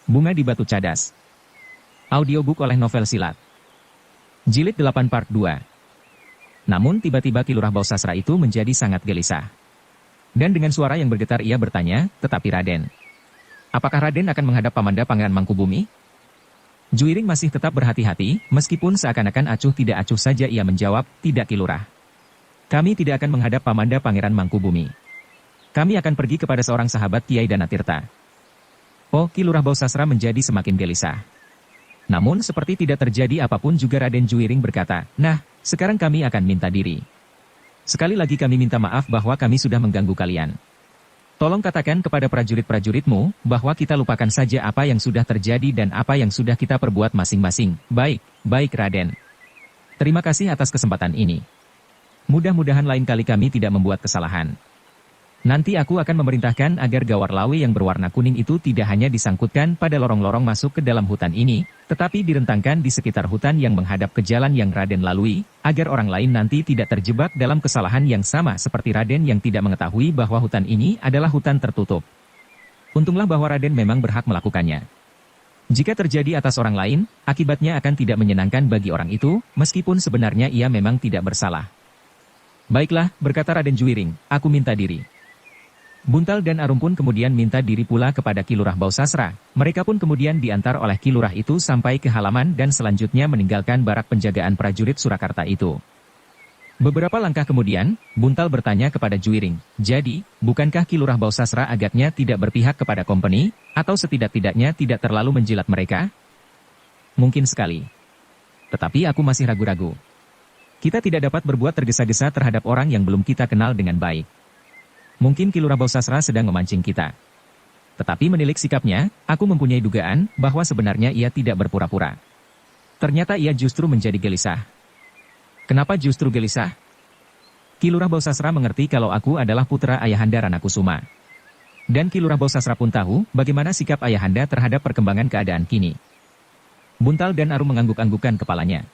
Bunga di Batu Cadas. Audiobook oleh Novel Silat. Jilid 8 Part 2. Namun tiba-tiba Ki Lurah Bausasra itu menjadi sangat gelisah. Dan dengan suara yang bergetar ia bertanya, "Tetapi Raden, apakah Raden akan menghadap Pamanda Pangeran Mangkubumi?" Juiring masih tetap berhati-hati, meskipun seakan-akan acuh tidak acuh saja ia menjawab, "Tidak Ki Lurah. Kami tidak akan menghadap Pamanda Pangeran Mangkubumi. Kami akan pergi kepada seorang sahabat Kiai Danatirta." Oh, Ki Lurah Bausasra menjadi semakin gelisah. Namun seperti tidak terjadi apapun juga Raden Juiring berkata, "Nah, sekarang kami akan minta diri. Sekali lagi kami minta maaf bahwa kami sudah mengganggu kalian. Tolong katakan kepada prajurit-prajuritmu, bahwa kita lupakan saja apa yang sudah terjadi dan apa yang sudah kita perbuat masing-masing." "Baik, baik Raden. Terima kasih atas kesempatan ini. Mudah-mudahan lain kali kami tidak membuat kesalahan. Nanti aku akan memerintahkan agar gawar lawe yang berwarna kuning itu tidak hanya disangkutkan pada lorong-lorong masuk ke dalam hutan ini, tetapi direntangkan di sekitar hutan yang menghadap ke jalan yang Raden lalui, agar orang lain nanti tidak terjebak dalam kesalahan yang sama seperti Raden yang tidak mengetahui bahwa hutan ini adalah hutan tertutup. Untunglah bahwa Raden memang berhak melakukannya. Jika terjadi atas orang lain, akibatnya akan tidak menyenangkan bagi orang itu, meskipun sebenarnya ia memang tidak bersalah." "Baiklah," berkata Raden Juiring, "aku minta diri." Buntal dan Arum pun kemudian minta diri pula kepada Ki Lurah Bausasra. Mereka pun kemudian diantar oleh Ki Lurah itu sampai ke halaman dan selanjutnya meninggalkan barak penjagaan prajurit Surakarta itu. Beberapa langkah kemudian, Buntal bertanya kepada Juiring, "Jadi, bukankah Ki Lurah Bausasra agaknya tidak berpihak kepada company, atau setidak-tidaknya tidak terlalu menjilat mereka?" "Mungkin sekali. Tetapi aku masih ragu-ragu. Kita tidak dapat berbuat tergesa-gesa terhadap orang yang belum kita kenal dengan baik. Mungkin Ki Lurah Bausasra sedang memancing kita. Tetapi menilik sikapnya, aku mempunyai dugaan bahwa sebenarnya ia tidak berpura-pura. Ternyata ia justru menjadi gelisah." "Kenapa justru gelisah?" "Ki Lurah Bausasra mengerti kalau aku adalah putra Ayahanda Ranakusuma. Dan Ki Lurah Bausasra pun tahu bagaimana sikap Ayahanda terhadap perkembangan keadaan kini." Buntal dan Arum mengangguk-anggukkan kepalanya.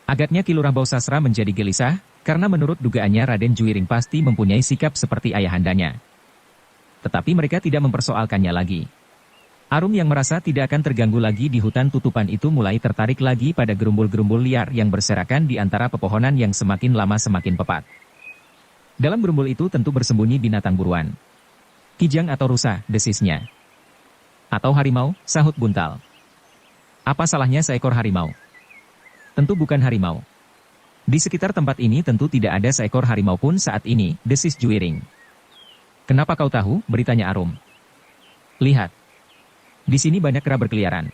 Agaknya Ki Lurah Bausasra menjadi gelisah, karena menurut dugaannya Raden Juiring pasti mempunyai sikap seperti ayahandanya. Tetapi mereka tidak mempersoalkannya lagi. Arum yang merasa tidak akan terganggu lagi di hutan tutupan itu mulai tertarik lagi pada gerumbul-gerumbul liar yang berserakan di antara pepohonan yang semakin lama semakin pepat. Dalam gerumbul itu tentu bersembunyi binatang buruan. "Kijang atau rusa," desisnya. "Atau harimau," sahut Buntal. "Apa salahnya seekor harimau?" "Tentu bukan harimau. Di sekitar tempat ini tentu tidak ada seekor harimau pun saat ini," desis Juiring. "Kenapa kau tahu?" beritanya Arum. "Lihat. Di sini banyak kera berkeliaran.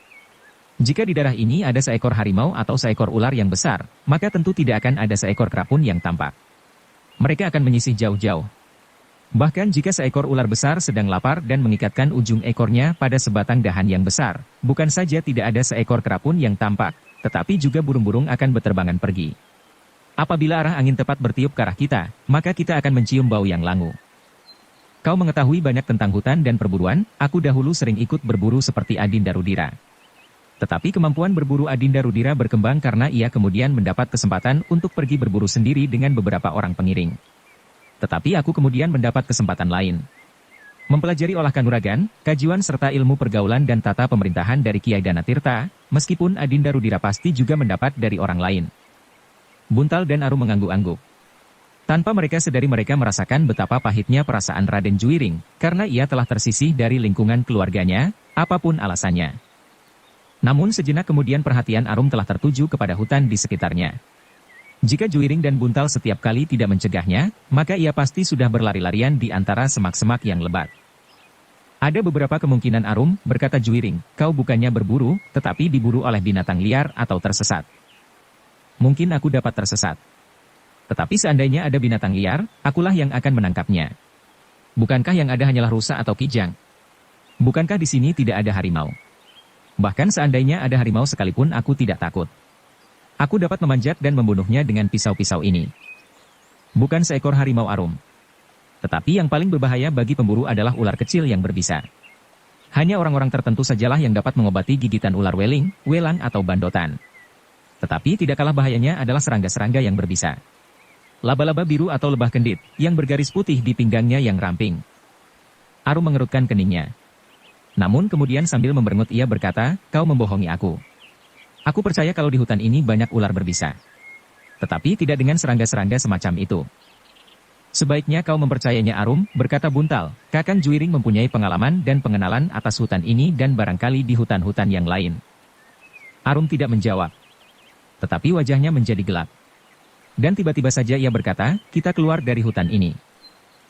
Jika di daerah ini ada seekor harimau atau seekor ular yang besar, maka tentu tidak akan ada seekor kera pun yang tampak. Mereka akan menyisih jauh-jauh. Bahkan jika seekor ular besar sedang lapar dan mengikatkan ujung ekornya pada sebatang dahan yang besar, bukan saja tidak ada seekor kera pun yang tampak, tetapi juga burung-burung akan berterbangan pergi. Apabila arah angin tepat bertiup ke arah kita, maka kita akan mencium bau yang langu. Kau mengetahui banyak tentang hutan dan perburuan, aku dahulu sering ikut berburu seperti Adinda Rudira. Tetapi kemampuan berburu Adinda Rudira berkembang karena ia kemudian mendapat kesempatan untuk pergi berburu sendiri dengan beberapa orang pengiring. Tetapi aku kemudian mendapat kesempatan lain. Mempelajari olah kanuragan, kajian serta ilmu pergaulan dan tata pemerintahan dari Kiai Danatirta, meskipun Adinda Rudira pasti juga mendapat dari orang lain." Buntal dan Arum mengangguk-angguk. Tanpa mereka sadari mereka merasakan betapa pahitnya perasaan Raden Juiring, karena ia telah tersisih dari lingkungan keluarganya, apapun alasannya. Namun sejenak kemudian perhatian Arum telah tertuju kepada hutan di sekitarnya. Jika Juiring dan Buntal setiap kali tidak mencegahnya, maka ia pasti sudah berlari-larian di antara semak-semak yang lebat. "Ada beberapa kemungkinan Arum," berkata Juiring, "kau bukannya berburu, tetapi diburu oleh binatang liar atau tersesat. Mungkin aku dapat tersesat. Tetapi seandainya ada binatang liar, akulah yang akan menangkapnya. Bukankah yang ada hanyalah rusa atau kijang? Bukankah di sini tidak ada harimau? Bahkan seandainya ada harimau sekalipun aku tidak takut. Aku dapat memanjat dan membunuhnya dengan pisau-pisau ini. Bukan seekor harimau Arum. Tetapi yang paling berbahaya bagi pemburu adalah ular kecil yang berbisa. Hanya orang-orang tertentu sajalah yang dapat mengobati gigitan ular weling, welang atau bandotan. Tetapi tidak kalah bahayanya adalah serangga-serangga yang berbisa. Laba-laba biru atau lebah kendit, yang bergaris putih di pinggangnya yang ramping." Arum mengerutkan keningnya. Namun kemudian sambil memberengut ia berkata, kau membohongi aku. Aku percaya kalau di hutan ini banyak ular berbisa. Tetapi tidak dengan serangga-serangga semacam itu. Sebaiknya kau mempercayainya Arum, berkata Buntal. Kakang Juiring mempunyai pengalaman dan pengenalan atas hutan ini dan barangkali di hutan-hutan yang lain. Arum tidak menjawab. Tetapi wajahnya menjadi gelap. Dan tiba-tiba saja ia berkata, kita keluar dari hutan ini.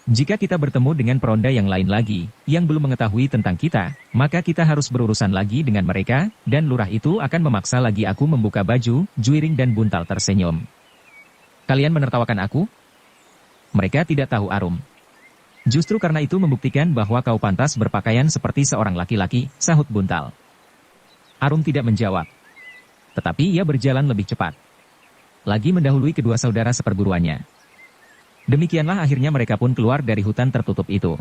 Jika kita bertemu dengan peronda yang lain lagi, yang belum mengetahui tentang kita, maka kita harus berurusan lagi dengan mereka, dan lurah itu akan memaksa lagi aku membuka baju. Juiring dan Buntal tersenyum. Kalian menertawakan aku? Mereka tidak tahu Arum. Justru karena itu membuktikan bahwa kau pantas berpakaian seperti seorang laki-laki, sahut Buntal. Arum tidak menjawab. Tetapi ia berjalan lebih cepat. Lagi mendahului kedua saudara seperguruannya. Demikianlah akhirnya mereka pun keluar dari hutan tertutup itu.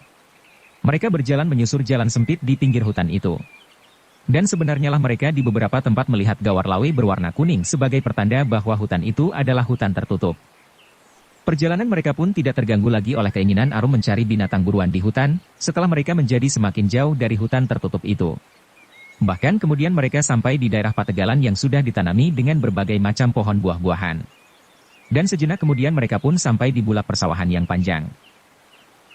Mereka berjalan menyusur jalan sempit di pinggir hutan itu. Dan sebenarnya lah mereka di beberapa tempat melihat gawar lawe berwarna kuning sebagai pertanda bahwa hutan itu adalah hutan tertutup. Perjalanan mereka pun tidak terganggu lagi oleh keinginan Arum mencari binatang buruan di hutan, setelah mereka menjadi semakin jauh dari hutan tertutup itu. Bahkan kemudian mereka sampai di daerah Pategalan yang sudah ditanami dengan berbagai macam pohon buah-buahan. Dan sejenak kemudian mereka pun sampai di bulak persawahan yang panjang.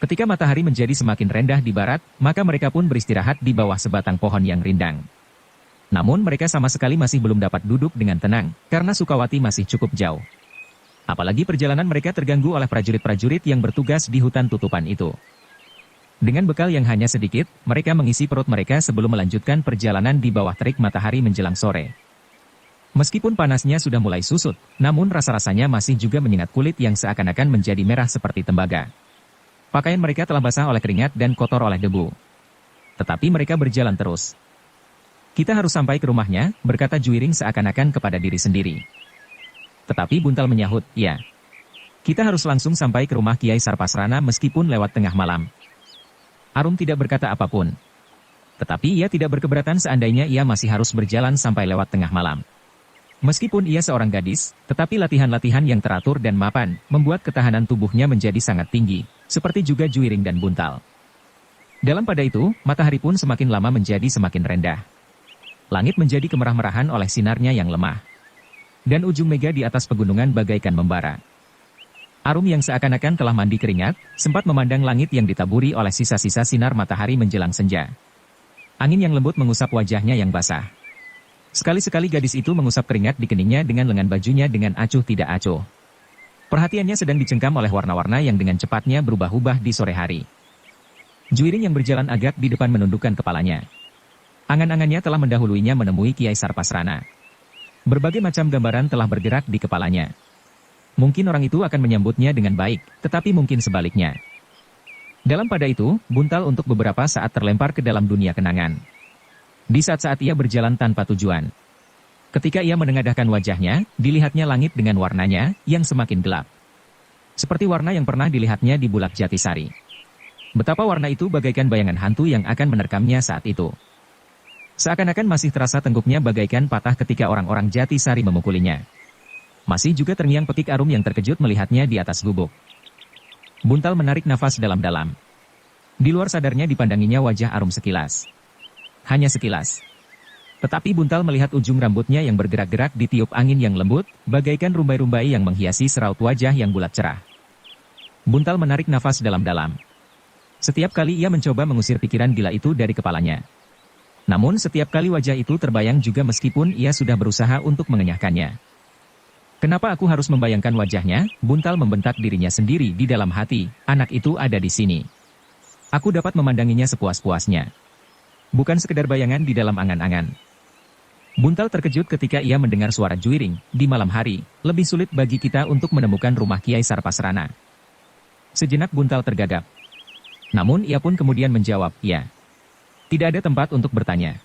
Ketika matahari menjadi semakin rendah di barat, maka mereka pun beristirahat di bawah sebatang pohon yang rindang. Namun mereka sama sekali masih belum dapat duduk dengan tenang, karena Sukawati masih cukup jauh. Apalagi perjalanan mereka terganggu oleh prajurit-prajurit yang bertugas di hutan tutupan itu. Dengan bekal yang hanya sedikit, mereka mengisi perut mereka sebelum melanjutkan perjalanan di bawah terik matahari menjelang sore. Meskipun panasnya sudah mulai susut, namun rasa-rasanya masih juga menyengat kulit yang seakan-akan menjadi merah seperti tembaga. Pakaian mereka telah basah oleh keringat dan kotor oleh debu. Tetapi mereka berjalan terus. Kita harus sampai ke rumahnya, berkata Juiring seakan-akan kepada diri sendiri. Tetapi Buntal menyahut, ya. Kita harus langsung sampai ke rumah Kiai Sarpasrana meskipun lewat tengah malam. Arum tidak berkata apapun. Tetapi ia tidak berkeberatan seandainya ia masih harus berjalan sampai lewat tengah malam. Meskipun ia seorang gadis, tetapi latihan-latihan yang teratur dan mapan, membuat ketahanan tubuhnya menjadi sangat tinggi, seperti juga Juiring dan Buntal. Dalam pada itu, matahari pun semakin lama menjadi semakin rendah. Langit menjadi kemerah-merahan oleh sinarnya yang lemah. Dan ujung mega di atas pegunungan bagaikan membara. Arum yang seakan-akan telah mandi keringat, sempat memandang langit yang ditaburi oleh sisa-sisa sinar matahari menjelang senja. Angin yang lembut mengusap wajahnya yang basah. Sekali-sekali gadis itu mengusap keringat di keningnya dengan lengan bajunya dengan acuh tidak acuh. Perhatiannya sedang dicengkam oleh warna-warna yang dengan cepatnya berubah-ubah di sore hari. Juiring yang berjalan agak di depan menundukkan kepalanya. Angan-angannya telah mendahuluinya menemui Kiai Sarpasrana. Berbagai macam gambaran telah bergerak di kepalanya. Mungkin orang itu akan menyambutnya dengan baik, tetapi mungkin sebaliknya. Dalam pada itu, Buntal untuk beberapa saat terlempar ke dalam dunia kenangan. Di saat-saat ia berjalan tanpa tujuan. Ketika ia menengadahkan wajahnya, dilihatnya langit dengan warnanya, yang semakin gelap. Seperti warna yang pernah dilihatnya di Bulak Jatisari. Betapa warna itu bagaikan bayangan hantu yang akan menerkamnya saat itu. Seakan-akan masih terasa tengkuknya bagaikan patah ketika orang-orang Jatisari memukulinya. Masih juga terngiang pekik Arum yang terkejut melihatnya di atas gubuk. Buntal menarik nafas dalam-dalam. Di luar sadarnya dipandanginya wajah Arum sekilas. Hanya sekilas. Tetapi Buntal melihat ujung rambutnya yang bergerak-gerak ditiup angin yang lembut, bagaikan rumbai-rumbai yang menghiasi seraut wajah yang bulat cerah. Buntal menarik nafas dalam-dalam. Setiap kali ia mencoba mengusir pikiran gila itu dari kepalanya. Namun setiap kali wajah itu terbayang juga meskipun ia sudah berusaha untuk mengenyahkannya. Kenapa aku harus membayangkan wajahnya? Buntal membentak dirinya sendiri di dalam hati, anak itu ada di sini. Aku dapat memandanginya sepuas-puasnya. Bukan sekedar bayangan di dalam angan-angan. Buntal terkejut ketika ia mendengar suara Juiring, di malam hari, lebih sulit bagi kita untuk menemukan rumah Kiai Sarpasrana. Sejenak Buntal tergagap. Namun ia pun kemudian menjawab, ya. Tidak ada tempat untuk bertanya.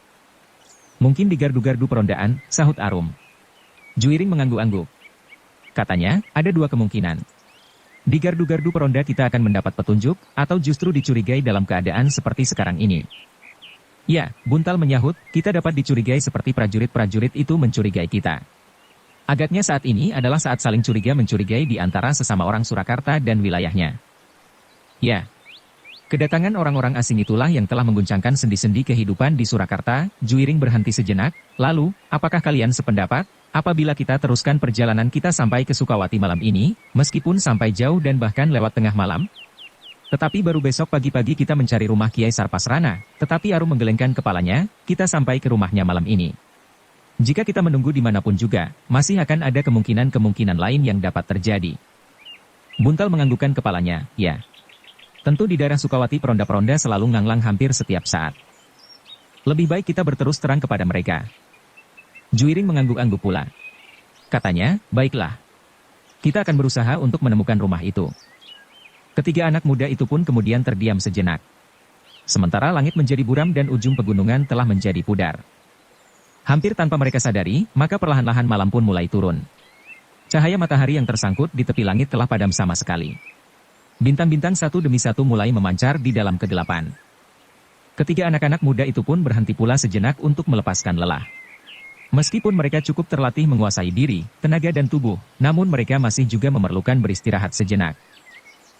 Mungkin di gardu-gardu perondaan, sahut Arum. Juiring mengangguk-angguk. Katanya, ada dua kemungkinan. Di gardu-gardu peronda kita akan mendapat petunjuk, atau justru dicurigai dalam keadaan seperti sekarang ini. Ya, Buntal menyahut, kita dapat dicurigai seperti prajurit-prajurit itu mencurigai kita. Agaknya saat ini adalah saat saling curiga mencurigai di antara sesama orang Surakarta dan wilayahnya. Ya. Kedatangan orang-orang asing itulah yang telah mengguncangkan sendi-sendi kehidupan di Surakarta. Juiring berhenti sejenak. Lalu, apakah kalian sependapat? Apabila kita teruskan perjalanan kita sampai ke Sukawati malam ini, meskipun sampai jauh dan bahkan lewat tengah malam? Tetapi baru besok pagi-pagi kita mencari rumah Kiai Sarpasrana. Tetapi Arum menggelengkan kepalanya, kita sampai ke rumahnya malam ini. Jika kita menunggu dimanapun juga, masih akan ada kemungkinan-kemungkinan lain yang dapat terjadi. Buntal menganggukkan kepalanya, ya. Tentu di daerah Sukawati peronda-peronda selalu nganglang hampir setiap saat. Lebih baik kita berterus terang kepada mereka. Juiring mengangguk-angguk pula. Katanya, baiklah. Kita akan berusaha untuk menemukan rumah itu. Ketiga anak muda itu pun kemudian terdiam sejenak. Sementara langit menjadi buram dan ujung pegunungan telah menjadi pudar. Hampir tanpa mereka sadari, maka perlahan-lahan malam pun mulai turun. Cahaya matahari yang tersangkut di tepi langit telah padam sama sekali. Bintang-bintang satu demi satu mulai memancar di dalam kegelapan. Ketiga anak-anak muda itu pun berhenti pula sejenak untuk melepaskan lelah. Meskipun mereka cukup terlatih menguasai diri, tenaga dan tubuh, namun mereka masih juga memerlukan beristirahat sejenak.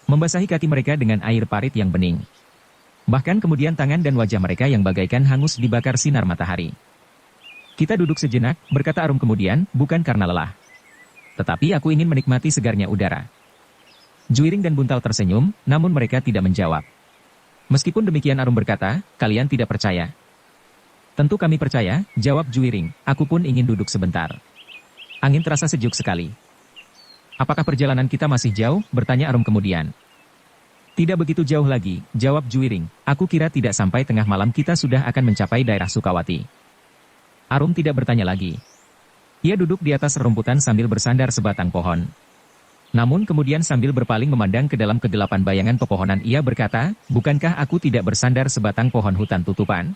Membasahi kaki mereka dengan air parit yang bening. Bahkan kemudian tangan dan wajah mereka yang bagaikan hangus dibakar sinar matahari. Kita duduk sejenak, berkata Arum kemudian, bukan karena lelah. Tetapi aku ingin menikmati segarnya udara. Juiring dan Buntal tersenyum, namun mereka tidak menjawab. Meskipun demikian Arum berkata, kalian tidak percaya. Tentu kami percaya, jawab Juiring, aku pun ingin duduk sebentar. Angin terasa sejuk sekali. Apakah perjalanan kita masih jauh? Bertanya Arum kemudian. Tidak begitu jauh lagi, jawab Juiring, aku kira tidak sampai tengah malam kita sudah akan mencapai daerah Sukawati. Arum tidak bertanya lagi. Ia duduk di atas rerumputan sambil bersandar sebatang pohon. Namun kemudian sambil berpaling memandang ke dalam kegelapan bayangan pepohonan ia berkata, bukankah aku tidak bersandar sebatang pohon hutan tutupan?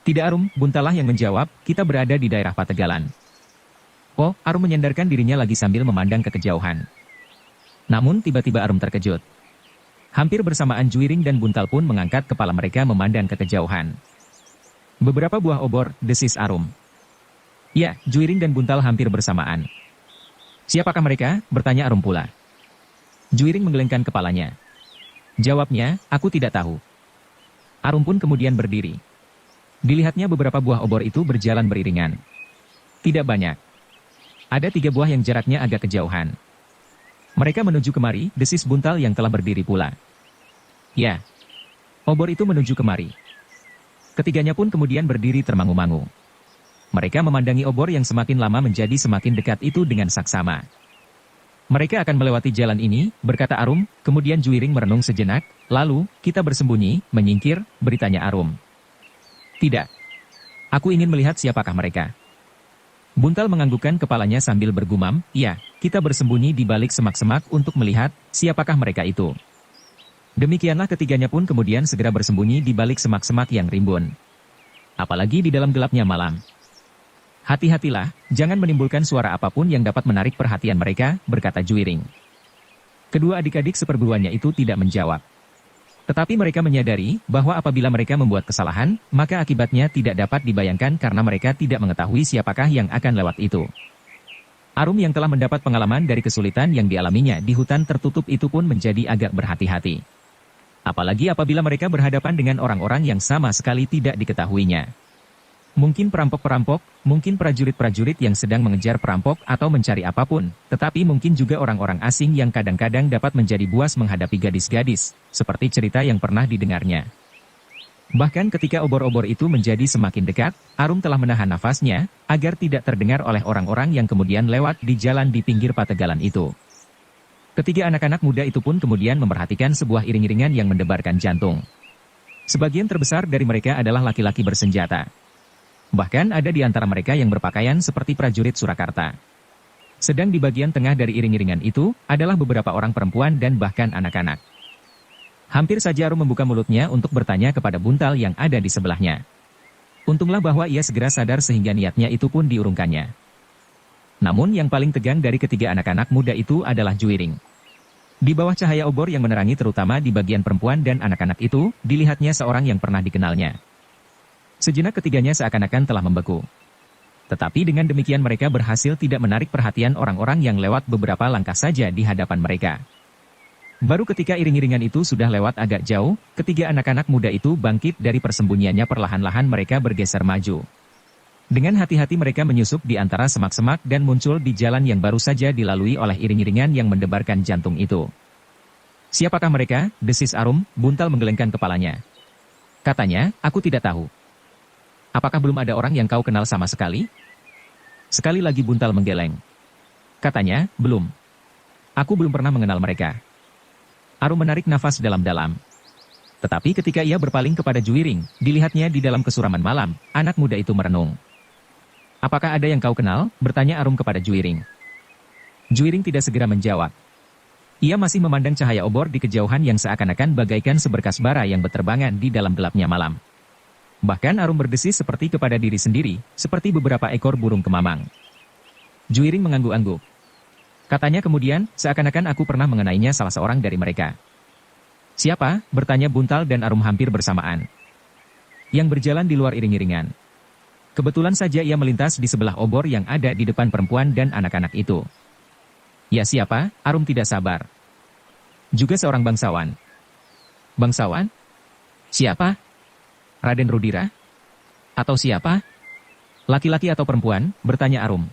Tidak Arum, Buntalah yang menjawab, kita berada di daerah Pategalan. Oh, Arum menyandarkan dirinya lagi sambil memandang ke kejauhan. Namun tiba-tiba Arum terkejut. Hampir bersamaan Juiring dan Buntal pun mengangkat kepala mereka memandang ke kejauhan. Beberapa buah obor, desis Arum. Ya, Juiring dan Buntal hampir bersamaan. Siapakah mereka? Bertanya Arum pula. Juiring menggelengkan kepalanya. Jawabnya, aku tidak tahu. Arum pun kemudian berdiri. Dilihatnya beberapa buah obor itu berjalan beriringan. Tidak banyak. Ada 3 buah yang jaraknya agak kejauhan. Mereka menuju kemari, desis Buntal yang telah berdiri pula. Ya. Obor itu menuju kemari. Ketiganya pun kemudian berdiri termangu-mangu. Mereka memandangi obor yang semakin lama menjadi semakin dekat itu dengan saksama. Mereka akan melewati jalan ini, berkata Arum, kemudian Juiring merenung sejenak, lalu, kita bersembunyi, menyingkir, beritanya Arum. Tidak. Aku ingin melihat siapakah mereka. Buntal menganggukkan kepalanya sambil bergumam, iya, kita bersembunyi di balik semak-semak untuk melihat, siapakah mereka itu. Demikianlah ketiganya pun kemudian segera bersembunyi di balik semak-semak yang rimbun. Apalagi di dalam gelapnya malam. Hati-hatilah, jangan menimbulkan suara apapun yang dapat menarik perhatian mereka, berkata Juiring. Kedua adik-adik seperguruannya itu tidak menjawab. Tetapi mereka menyadari bahwa apabila mereka membuat kesalahan, maka akibatnya tidak dapat dibayangkan karena mereka tidak mengetahui siapakah yang akan lewat itu. Arum yang telah mendapat pengalaman dari kesulitan yang dialaminya di hutan tertutup itu pun menjadi agak berhati-hati. Apalagi apabila mereka berhadapan dengan orang-orang yang sama sekali tidak diketahuinya. Mungkin perampok-perampok, mungkin prajurit-prajurit yang sedang mengejar perampok atau mencari apapun, tetapi mungkin juga orang-orang asing yang kadang-kadang dapat menjadi buas menghadapi gadis-gadis, seperti cerita yang pernah didengarnya. Bahkan ketika obor-obor itu menjadi semakin dekat, Arum telah menahan nafasnya, agar tidak terdengar oleh orang-orang yang kemudian lewat di jalan di pinggir Pategalan itu. Ketiga anak-anak muda itu pun kemudian memperhatikan sebuah iring-iringan yang mendebarkan jantung. Sebagian terbesar dari mereka adalah laki-laki bersenjata. Bahkan ada di antara mereka yang berpakaian seperti prajurit Surakarta. Sedang di bagian tengah dari iring-iringan itu, adalah beberapa orang perempuan dan bahkan anak-anak. Hampir saja Arum membuka mulutnya untuk bertanya kepada Buntal yang ada di sebelahnya. Untunglah bahwa ia segera sadar sehingga niatnya itu pun diurungkannya. Namun yang paling tegang dari ketiga anak-anak muda itu adalah Juiring. Di bawah cahaya obor yang menerangi terutama di bagian perempuan dan anak-anak itu, dilihatnya seorang yang pernah dikenalnya. Sejenak ketiganya seakan-akan telah membeku. Tetapi dengan demikian mereka berhasil tidak menarik perhatian orang-orang yang lewat beberapa langkah saja di hadapan mereka. Baru ketika iring-iringan itu sudah lewat agak jauh, ketiga anak-anak muda itu bangkit dari persembunyiannya, perlahan-lahan mereka bergeser maju. Dengan hati-hati mereka menyusup di antara semak-semak dan muncul di jalan yang baru saja dilalui oleh iring-iringan yang mendebarkan jantung itu. "Siapakah mereka?" desis Arum. Buntal menggelengkan kepalanya. Katanya, "Aku tidak tahu." "Apakah belum ada orang yang kau kenal sama sekali?" Sekali lagi Buntal menggeleng. Katanya, "Belum. Aku belum pernah mengenal mereka." Arum menarik nafas dalam-dalam. Tetapi ketika ia berpaling kepada Juiring, dilihatnya di dalam kesuraman malam, anak muda itu merenung. "Apakah ada yang kau kenal?" bertanya Arum kepada Juiring. Juiring tidak segera menjawab. Ia masih memandang cahaya obor di kejauhan yang seakan-akan bagaikan seberkas bara yang berterbangan di dalam gelapnya malam. Bahkan Arum berdesis seperti kepada diri sendiri, seperti beberapa ekor burung kemamang. Juiring mengangguk-angguk. Katanya kemudian, "Seakan-akan aku pernah mengenainya, salah seorang dari mereka." "Siapa?" bertanya Buntal dan Arum hampir bersamaan. "Yang berjalan di luar iring-iringan." Kebetulan saja ia melintas di sebelah obor yang ada di depan perempuan dan anak-anak itu. "Ya, siapa?" Arum tidak sabar. "Juga seorang bangsawan." "Bangsawan? Siapa? Raden Rudira? Atau siapa? Laki-laki atau perempuan?" bertanya Arum.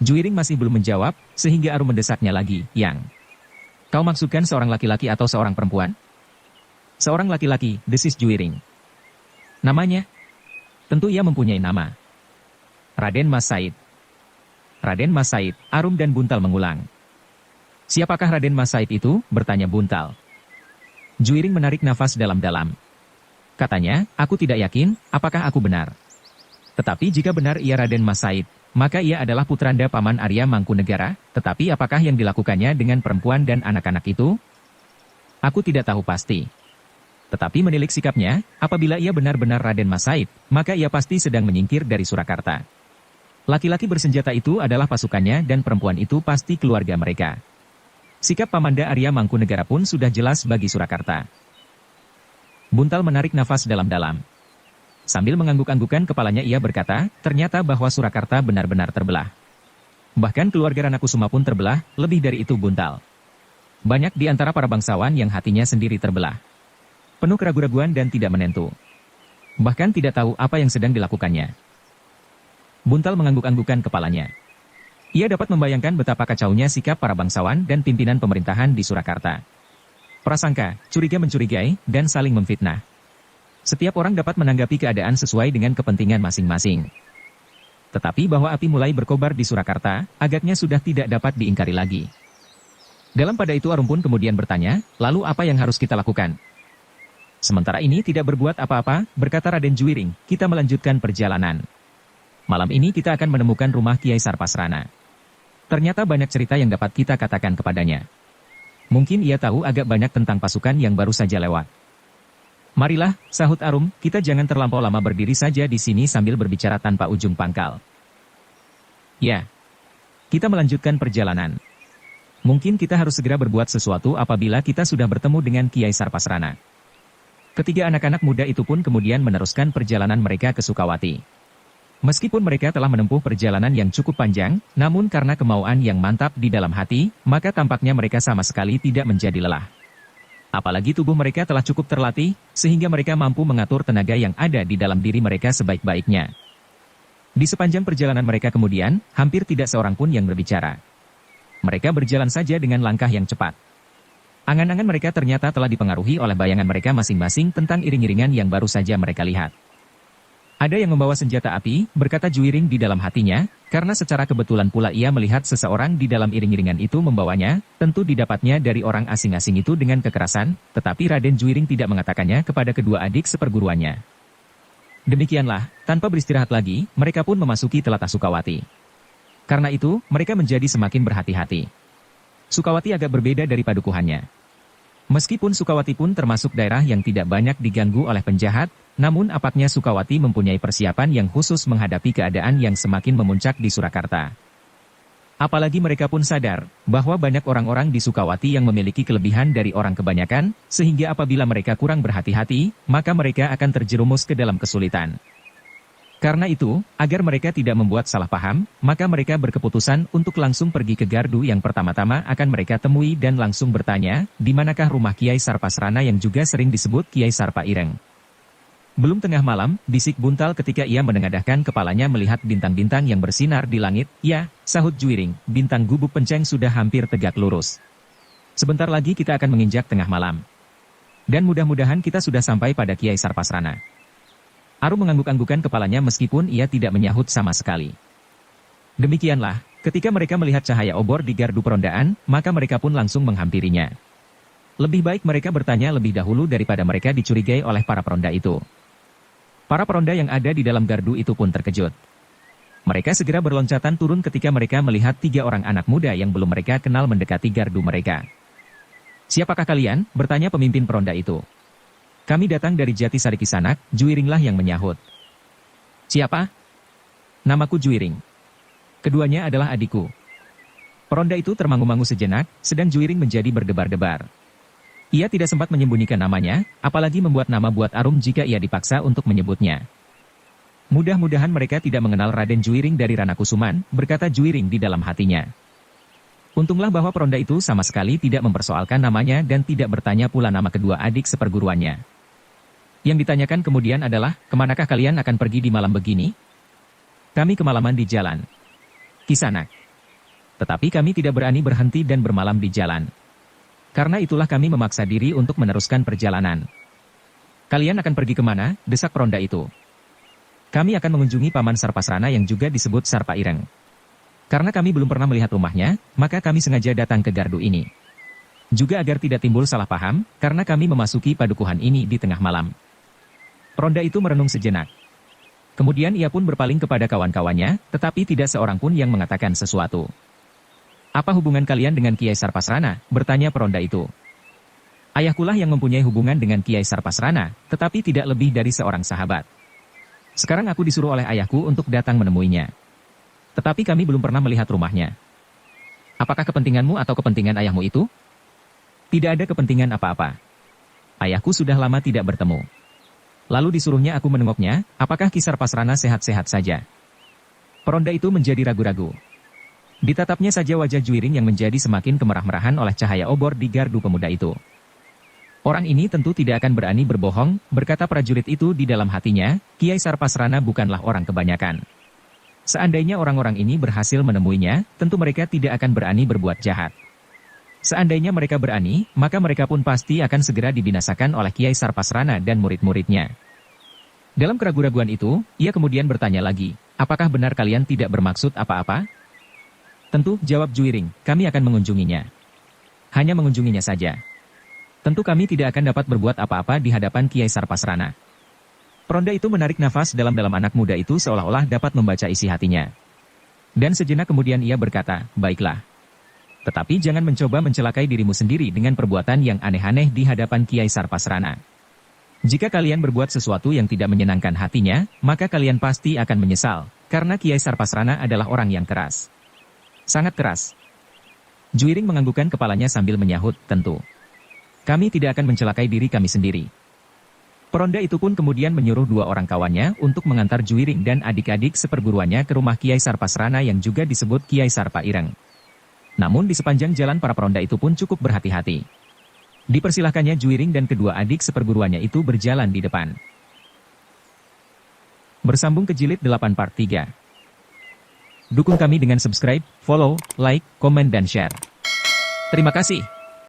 Juiring masih belum menjawab, sehingga Arum mendesaknya lagi. "Yang kau maksudkan seorang laki-laki atau seorang perempuan?" "Seorang laki-laki," desis Juiring. "Namanya?" "Tentu ia mempunyai nama." "Raden Mas Said." "Raden Mas Said," Arum dan Buntal mengulang. "Siapakah Raden Mas Said itu?" bertanya Buntal. Juiring menarik nafas dalam-dalam. Katanya, "Aku tidak yakin, apakah aku benar. Tetapi jika benar ia Raden Mas Said, maka ia adalah putranda Paman Arya Mangkunegara, tetapi apakah yang dilakukannya dengan perempuan dan anak-anak itu? Aku tidak tahu pasti. Tetapi menilik sikapnya, apabila ia benar-benar Raden Mas Said, maka ia pasti sedang menyingkir dari Surakarta. Laki-laki bersenjata itu adalah pasukannya dan perempuan itu pasti keluarga mereka. Sikap Pamanda Arya Mangkunegara pun sudah jelas bagi Surakarta." Buntal menarik nafas dalam-dalam. Sambil mengangguk-anggukan kepalanya ia berkata, ternyata bahwa Surakarta benar-benar terbelah. Bahkan keluarga Ranakusuma pun terbelah, lebih dari itu Buntal. Banyak di antara para bangsawan yang hatinya sendiri terbelah. Penuh keraguan-raguan dan tidak menentu. Bahkan tidak tahu apa yang sedang dilakukannya. Buntal mengangguk-anggukan kepalanya. Ia dapat membayangkan betapa kacaunya sikap para bangsawan dan pimpinan pemerintahan di Surakarta. Prasangka, curiga-mencurigai, dan saling memfitnah. Setiap orang dapat menanggapi keadaan sesuai dengan kepentingan masing-masing. Tetapi bahwa api mulai berkobar di Surakarta, agaknya sudah tidak dapat diingkari lagi. Dalam pada itu Arum pun kemudian bertanya, "Lalu apa yang harus kita lakukan?" "Sementara ini tidak berbuat apa-apa," berkata Raden Juiring, "kita melanjutkan perjalanan. Malam ini kita akan menemukan rumah Kiai Sarpasrana. Ternyata banyak cerita yang dapat kita katakan kepadanya. Mungkin ia tahu agak banyak tentang pasukan yang baru saja lewat." "Marilah," sahut Arum, "kita jangan terlampau lama berdiri saja di sini sambil berbicara tanpa ujung pangkal." "Ya, kita melanjutkan perjalanan. Mungkin kita harus segera berbuat sesuatu apabila kita sudah bertemu dengan Kiai Sarpasrana." Ketiga anak-anak muda itu pun kemudian meneruskan perjalanan mereka ke Sukawati. Meskipun mereka telah menempuh perjalanan yang cukup panjang, namun karena kemauan yang mantap di dalam hati, maka tampaknya mereka sama sekali tidak menjadi lelah. Apalagi tubuh mereka telah cukup terlatih, sehingga mereka mampu mengatur tenaga yang ada di dalam diri mereka sebaik-baiknya. Di sepanjang perjalanan mereka kemudian, hampir tidak seorang pun yang berbicara. Mereka berjalan saja dengan langkah yang cepat. Angan-angan mereka ternyata telah dipengaruhi oleh bayangan mereka masing-masing tentang iring-iringan yang baru saja mereka lihat. "Ada yang membawa senjata api," berkata Juiring di dalam hatinya, karena secara kebetulan pula ia melihat seseorang di dalam iring-iringan itu membawanya, tentu didapatnya dari orang asing-asing itu dengan kekerasan, tetapi Raden Juiring tidak mengatakannya kepada kedua adik seperguruannya. Demikianlah, tanpa beristirahat lagi, mereka pun memasuki telatah Sukawati. Karena itu, mereka menjadi semakin berhati-hati. Sukawati agak berbeda dari padukuhannya. Meskipun Sukawati pun termasuk daerah yang tidak banyak diganggu oleh penjahat, namun apaknya Sukawati mempunyai persiapan yang khusus menghadapi keadaan yang semakin memuncak di Surakarta. Apalagi mereka pun sadar, bahwa banyak orang-orang di Sukawati yang memiliki kelebihan dari orang kebanyakan, sehingga apabila mereka kurang berhati-hati, maka mereka akan terjerumus ke dalam kesulitan. Karena itu, agar mereka tidak membuat salah paham, maka mereka berkeputusan untuk langsung pergi ke gardu yang pertama-tama akan mereka temui dan langsung bertanya, di manakah rumah Kiai Sarpasrana yang juga sering disebut Kiai Sarpa Ireng. Belum tengah malam, bisik Buntal ketika ia menengadahkan kepalanya melihat bintang-bintang yang bersinar di langit. Ya, sahut Juiring, bintang gubuk penceng sudah hampir tegak lurus. Sebentar lagi kita akan menginjak tengah malam. Dan mudah-mudahan kita sudah sampai pada Kiai Sarpasrana. Arum mengangguk-anggukan kepalanya meskipun ia tidak menyahut sama sekali. Demikianlah, ketika mereka melihat cahaya obor di gardu perondaan, maka mereka pun langsung menghampirinya. Lebih baik mereka bertanya lebih dahulu daripada mereka dicurigai oleh para peronda itu. Para peronda yang ada di dalam gardu itu pun terkejut. Mereka segera berloncatan turun ketika mereka melihat 3 orang anak muda yang belum mereka kenal mendekati gardu mereka. "Siapakah kalian?" bertanya pemimpin peronda itu. "Kami datang dari Jatisari Kisanak," Juiringlah yang menyahut. "Siapa?" "Namaku Juiring. Keduanya adalah adikku." Peronda itu termangu-mangu sejenak, sedang Juiring menjadi berdebar-debar. Ia tidak sempat menyembunyikan namanya, apalagi membuat nama buat Arum jika ia dipaksa untuk menyebutnya. "Mudah-mudahan mereka tidak mengenal Raden Juiring dari Ranakusuman," berkata Juiring di dalam hatinya. Untunglah bahwa peronda itu sama sekali tidak mempersoalkan namanya dan tidak bertanya pula nama kedua adik seperguruannya. Yang ditanyakan kemudian adalah, "Kemanakah kalian akan pergi di malam begini?" "Kami kemalaman di jalan Kisanak. Tetapi kami tidak berani berhenti dan bermalam di jalan. Karena itulah kami memaksa diri untuk meneruskan perjalanan." "Kalian akan pergi kemana?" desak peronda itu. "Kami akan mengunjungi Paman Sarpasrana yang juga disebut Sarpa Ireng. Karena kami belum pernah melihat rumahnya, maka kami sengaja datang ke gardu ini. Juga agar tidak timbul salah paham, karena kami memasuki padukuhan ini di tengah malam." Peronda itu merenung sejenak. Kemudian ia pun berpaling kepada kawan-kawannya, tetapi tidak seorang pun yang mengatakan sesuatu. "Apa hubungan kalian dengan Kiai Sarpasrana?" bertanya peronda itu. "Ayahkulah yang mempunyai hubungan dengan Kiai Sarpasrana, tetapi tidak lebih dari seorang sahabat. Sekarang aku disuruh oleh ayahku untuk datang menemuinya. Tetapi kami belum pernah melihat rumahnya." "Apakah kepentinganmu atau kepentingan ayahmu itu?" "Tidak ada kepentingan apa-apa. Ayahku sudah lama tidak bertemu. Lalu disuruhnya aku menengoknya, apakah Ki Sarpasrana sehat-sehat saja." Peronda itu menjadi ragu-ragu. Ditatapnya saja wajah Juiring yang menjadi semakin kemerah-merahan oleh cahaya obor di gardu pemuda itu. "Orang ini tentu tidak akan berani berbohong," berkata prajurit itu di dalam hatinya, "Kiai Sarpasrana bukanlah orang kebanyakan. Seandainya orang-orang ini berhasil menemuinya, tentu mereka tidak akan berani berbuat jahat. Seandainya mereka berani, maka mereka pun pasti akan segera dibinasakan oleh Kiai Sarpasrana dan murid-muridnya." Dalam keraguan-raguan itu, ia kemudian bertanya lagi, "Apakah benar kalian tidak bermaksud apa-apa?" "Tentu," jawab Juiring, "kami akan mengunjunginya. Hanya mengunjunginya saja. Tentu kami tidak akan dapat berbuat apa-apa di hadapan Kiai Sarpasrana." Peronda itu menarik nafas dalam-dalam anak muda itu seolah-olah dapat membaca isi hatinya. Dan sejenak kemudian ia berkata, "Baiklah. Tetapi jangan mencoba mencelakai dirimu sendiri dengan perbuatan yang aneh-aneh di hadapan Kiai Sarpasrana. Jika kalian berbuat sesuatu yang tidak menyenangkan hatinya, maka kalian pasti akan menyesal, karena Kiai Sarpasrana adalah orang yang keras. Sangat keras." Juiring menganggukkan kepalanya sambil menyahut, "Tentu. Kami tidak akan mencelakai diri kami sendiri." Peronda itu pun kemudian menyuruh 2 orang kawannya untuk mengantar Juiring dan adik-adik seperguruannya ke rumah Kiai Sarpasrana yang juga disebut Kiai Sarpa Ireng. Namun di sepanjang jalan para peronda itu pun cukup berhati-hati. Dipersilahkannya Juiring dan kedua adik seperguruannya itu berjalan di depan. Bersambung ke jilid 8 part 3. Dukung kami dengan subscribe, follow, like, komen dan share. Terima kasih.